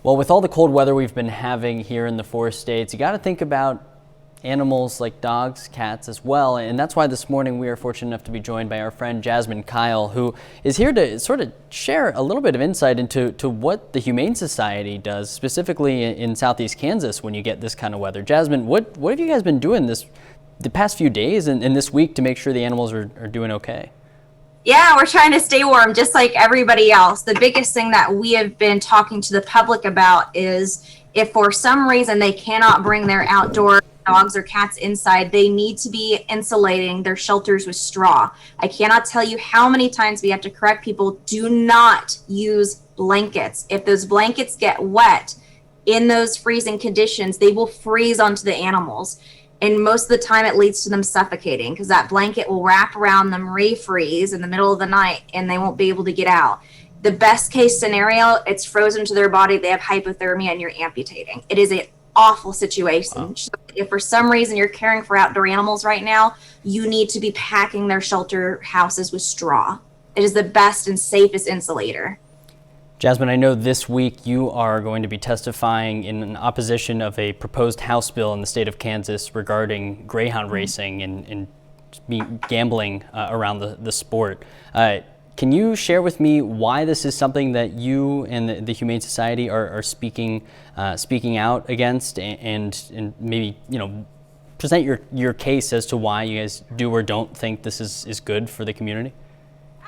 Well, with all the cold weather we've been having here in the 4 states, you got to think about animals like dogs, cats as well. And that's why this morning we are fortunate enough to be joined by our friend Jasmine Kyle, who is here to sort of share a little bit of insight into what the Humane Society does, specifically in Southeast Kansas when you get this kind of weather. Jasmine, what have you guys been doing the past few days and this week to make sure the animals are doing okay? Yeah, we're trying to stay warm just like everybody else. The biggest thing that we have been talking to the public about is if for some reason they cannot bring their outdoor dogs or cats inside, they need to be insulating their shelters with straw. I cannot tell you how many times we have to correct people, do not use blankets. If those blankets get wet in those freezing conditions, they will freeze onto the animals. And most of the time it leads to them suffocating because that blanket will wrap around them, refreeze in the middle of the night, and they won't be able to get out. The best case scenario, it's frozen to their body, they have hypothermia, and you're amputating. It is an awful situation. Wow. So if for some reason you're caring for outdoor animals right now, you need to be packing their shelter houses with straw. It is the best and safest insulator. Jasmine, I know this week you are going to be testifying in opposition of a proposed House bill in the state of Kansas regarding greyhound racing and gambling around the sport. Can you share with me why this is something that you and the Humane Society are speaking out against, and maybe present your case as to why you guys do or don't think this is good for the community?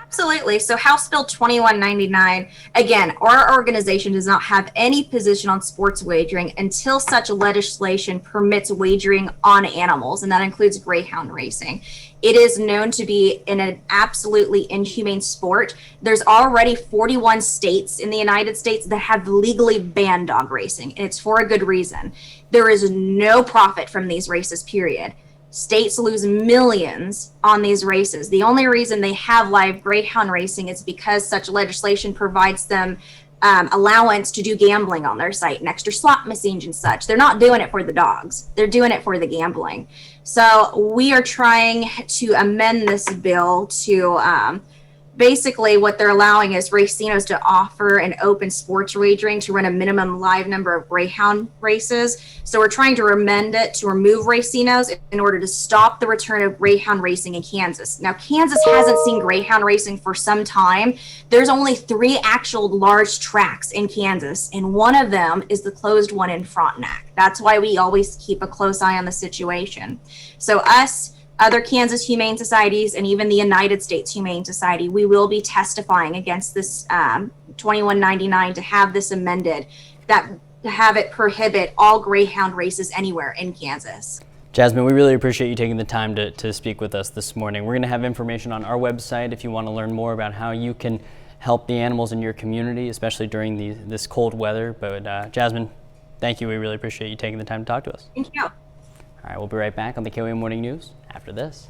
Absolutely. So House Bill 2199, again, our organization does not have any position on sports wagering until such legislation permits wagering on animals, and that includes greyhound racing. It is known to be an absolutely inhumane sport. There's already 41 states in the United States that have legally banned dog racing, and it's for a good reason. There is no profit from these races, period. States lose millions on these races. The only reason they have live greyhound racing is because such legislation provides them allowance to do gambling on their site and extra slot machines and such. They're not doing it for the dogs. They're doing it for the gambling. So we are trying to amend this bill to basically what they're allowing is racinos to offer an open sports wagering to run a minimum live number of greyhound races. So we're trying to amend it to remove racinos in order to stop the return of greyhound racing in Kansas. Now, Kansas hasn't seen greyhound racing for some time. There's only 3 actual large tracks in Kansas, and one of them is the closed one in Frontenac. That's why we always keep a close eye on the situation. So us, other Kansas Humane Societies, and even the United States Humane Society, we will be testifying against this 2199 to have this amended, to have it prohibit all greyhound races anywhere in Kansas. Jasmine, we really appreciate you taking the time to speak with us this morning. We're going to have information on our website if you want to learn more about how you can help the animals in your community, especially during this cold weather. But Jasmine, thank you. We really appreciate you taking the time to talk to us. Thank you. All right, we'll be right back on the KOAM Morning News after this.